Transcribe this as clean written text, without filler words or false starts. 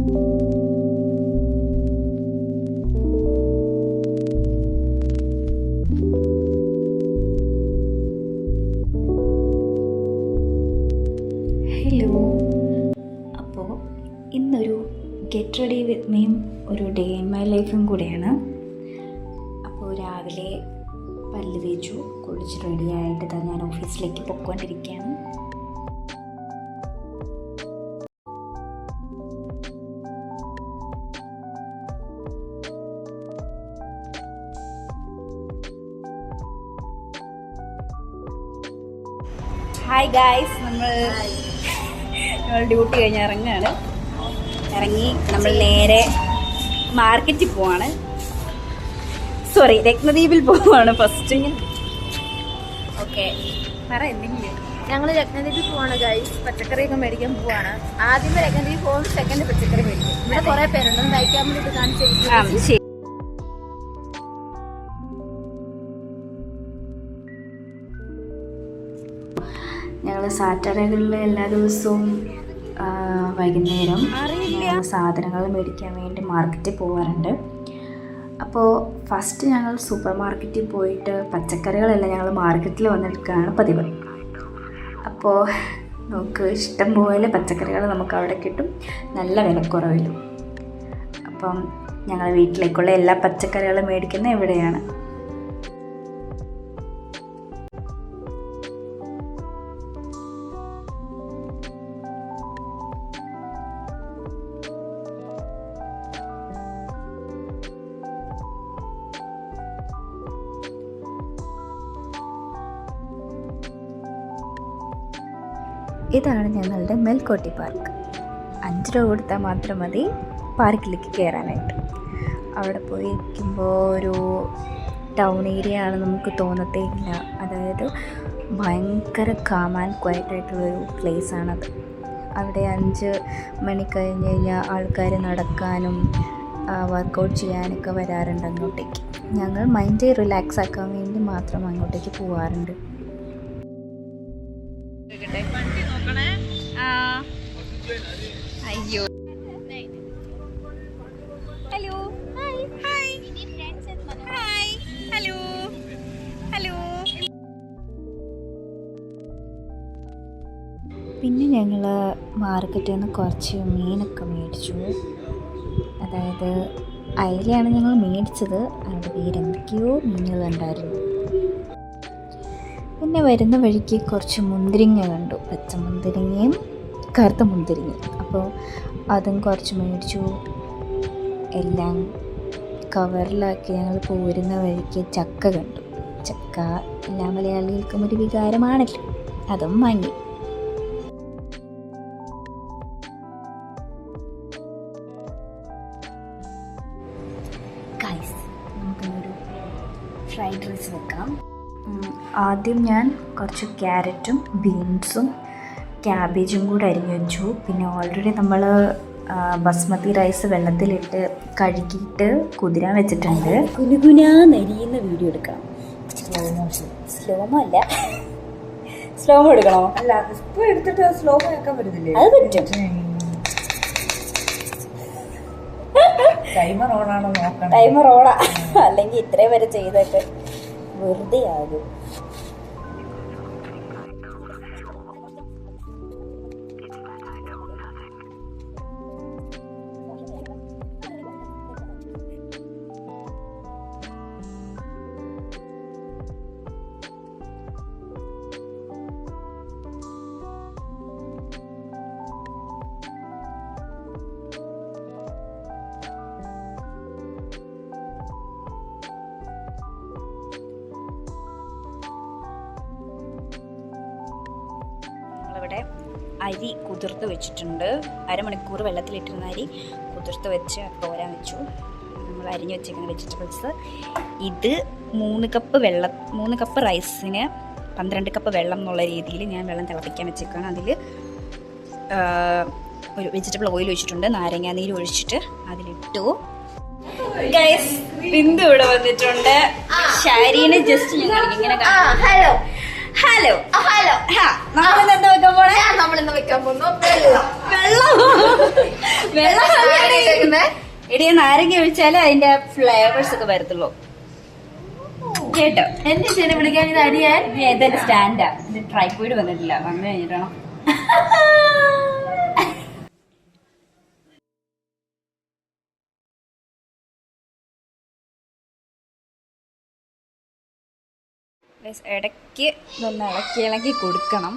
Hello, അപ്പോൾ ഇന്നൊരു get ready with മീയും ഒരു ഡേ ഇൻ മൈ ലൈഫും കൂടെയാണ്. അപ്പോൾ രാവിലെ പല്ല് തേച്ചു കുളിച്ച് റെഡിയായിട്ട് ഞാൻ ഓഫീസിലേക്ക് പൊയ്ക്കൊണ്ടിരിക്കുകയാണ്. ഹായ് ഗായ്സ്, നമ്മൾ ഡ്യൂട്ടി കഴിഞ്ഞ് ഇറങ്ങി നമ്മൾ നേരെ മാർക്കറ്റിൽ പോവാണ്. സോറി, രത്നദ്വീപിൽ പോവാണ് ഫസ്റ്റ്. ഓക്കെ, പറ എന്തെങ്കിലും. ഞങ്ങൾ രത്നദ്വീപിൽ പോവാണ് ഗൈസ്. പച്ചക്കറിയൊക്കെ മേടിക്കാൻ പോവാണ്. ആദ്യമേ രത്നദ്വീപ് പോകും, സെക്കൻഡ് പച്ചക്കറി മേടിക്കും. ഇവിടെ കുറെ പേരുണ്ട്, തയ്ക്കാൻ വേണ്ടിയിട്ട് കാണിച്ചു. ഞങ്ങൾ സാറ്റർഡേകളിൽ എല്ലാ ദിവസവും വൈകുന്നേരം സാധനങ്ങൾ മേടിക്കാൻ വേണ്ടി മാർക്കറ്റിൽ പോകാറുണ്ട്. അപ്പോൾ ഫസ്റ്റ് ഞങ്ങൾ സൂപ്പർ മാർക്കറ്റിൽ പോയിട്ട് പച്ചക്കറികളെല്ലാം ഞങ്ങൾ മാർക്കറ്റിൽ വന്നെടുക്കുകയാണ് പതിവ്. അപ്പോൾ നമുക്ക് ഇഷ്ടം പോലെ പച്ചക്കറികൾ നമുക്ക് അവിടെ കിട്ടും, നല്ല വിലക്കുറവിലും. അപ്പം ഞങ്ങൾ വീട്ടിലേക്കുള്ള എല്ലാ പച്ചക്കറികളും മേടിക്കുന്നത് ഇവിടെയാണ്. ഇതാണ് ഞങ്ങളുടെ മേൽക്കോട്ടി പാർക്ക്. 5 രൂപ കൊടുത്താൽ മാത്രം മതി പാർക്കിലേക്ക് കയറാനായിട്ട്. അവിടെ പോയി ഇരിക്കുമ്പോൾ ഒരു ടൗൺ ഏരിയ ആണ് നമുക്ക് തോന്നത്തേ ഇല്ല. അതായത് ഭയങ്കര കാം ആൻഡ് ക്വയറ്റ് ആയിട്ടുള്ളൊരു പ്ലേസാണത്. അവിടെ 5 മണി കഴിഞ്ഞ് കഴിഞ്ഞാൽ ആൾക്കാർ നടക്കാനും വർക്കൗട്ട് ചെയ്യാനൊക്കെ വരാറുണ്ട് അങ്ങോട്ടേക്ക്. ഞങ്ങൾ മൈൻഡ് റിലാക്സ് ആക്കാൻ വേണ്ടി മാത്രം അങ്ങോട്ടേക്ക് പോകാറുണ്ട്. അയ്യോ, hello hi hi hi hello hello. പിന്നെ ഞങ്ങൾ മാർക്കറ്റിൽ നിന്ന് കുറച്ച് മീനൊക്കെ മേടിച്ചു. അതായത് അയിലയാണ് ഞങ്ങൾ മേടിച്ചത്. അതിൻ്റെ പേരെന്തൊക്കെയോ മീനുകളുണ്ടായിരുന്നു. പിന്നെ വരുന്ന വഴിക്ക് കുറച്ച് മുന്തിരിങ്ങ കണ്ടു, പച്ചമുന്തിരിങ്ങയും കറുത്ത മുന്തിരിങ്ങയും. അപ്പോൾ അതും കുറച്ച് മേടിച്ചു. എല്ലാം കവറിലാക്കി ഞങ്ങൾ പോരുന്ന വഴിക്ക് ചക്ക കണ്ടു. ചക്ക എല്ലാ മലയാളികൾക്കും ഒരു വികാരമാണല്ലോ, അതും വാങ്ങി. ഗൈസ്, നമുക്കൊരു ഫ്രൈഡ് റൈസ് വെക്കാം. ആദ്യം ഞാൻ കുറച്ച് ക്യാരറ്റും ബീൻസും ക്യാബേജും കൂടെ അരിഞ്ഞു വെച്ചു. പിന്നെ ഓൾറെഡി നമ്മൾ ബസ്മതി റൈസ് വെള്ളത്തിലിട്ട് കഴുകിയിട്ട് കുതിരാൻ വെച്ചിട്ടുണ്ട്. കുനുകുനാന്നരിയുന്ന വീഡിയോ എടുക്കണം. സ്ലോമോ അല്ല, സ്ലോമോ എടുക്കണോ? അല്ല, ഇപ്പോൾ എടുത്തിട്ട് സ്ലോമോ ആക്കാൻ പറ്റുന്നില്ലേ? അത് പറ്റും. ടൈമർ ഓണാണോ നോക്കണം. ടൈമർ ഓണാ, അല്ലെങ്കിൽ ഇത്രയും വരെ ചെയ്തിട്ട് വെറുതെ ആകും. ഇവിടെ അരി കുതിർത്ത് വെച്ചിട്ടുണ്ട്. അരമണിക്കൂർ വെള്ളത്തിലിട്ടിരുന്ന അരി കുതിർത്ത് വെച്ച് തോരാൻ വെച്ചു. നമ്മൾ അരിഞ്ഞ് വെച്ചിരിക്കുന്ന വെജിറ്റബിൾസ്. ഇത് 3 കപ്പ് റൈസിന് 12 കപ്പ് വെള്ളം എന്നുള്ള രീതിയിൽ ഞാൻ വെള്ളം തിളപ്പിക്കാൻ വെച്ചേക്കാണ്. അതിൽ ഒരു വെജിറ്റബിൾ ഓയിൽ ഒഴിച്ചിട്ടുണ്ട്. നാരങ്ങാ നീര് ഒഴിച്ചിട്ട് അതിലിട്ടു. ബിന്ദു ഇവിടെ വന്നിട്ടുണ്ട്. ഷാരീനെ ജസ്റ്റ് ഞങ്ങൾ ഇങ്ങനെ ഹലോ ഹലോ ഹലോ നമ്മളിന്ന് എന്താ വെക്കാൻ പോണേ? നമ്മളിന്ന് വെക്കാൻ പോകുന്നു വെള്ളം. വെള്ളം ഇടിയ നാരങ്ങ ഒഴിച്ചാലേ അതിന്റെ ഫ്ലേവേഴ്സ് ഒക്കെ വരത്തുള്ളൂ കേട്ടോ. എന്റെ ചേനെ വിളിക്കാൻ ഇത് അരിയാൻ ഇതെന്റെ സ്റ്റാൻഡാ. ഇത് ട്രൈപോഡ് വന്നിട്ടില്ല, വന്നു കഴിഞ്ഞിട്ടാണോ. ഇടയ്ക്ക് ഇതൊന്ന് ഇളക്കി കൊടുക്കണം.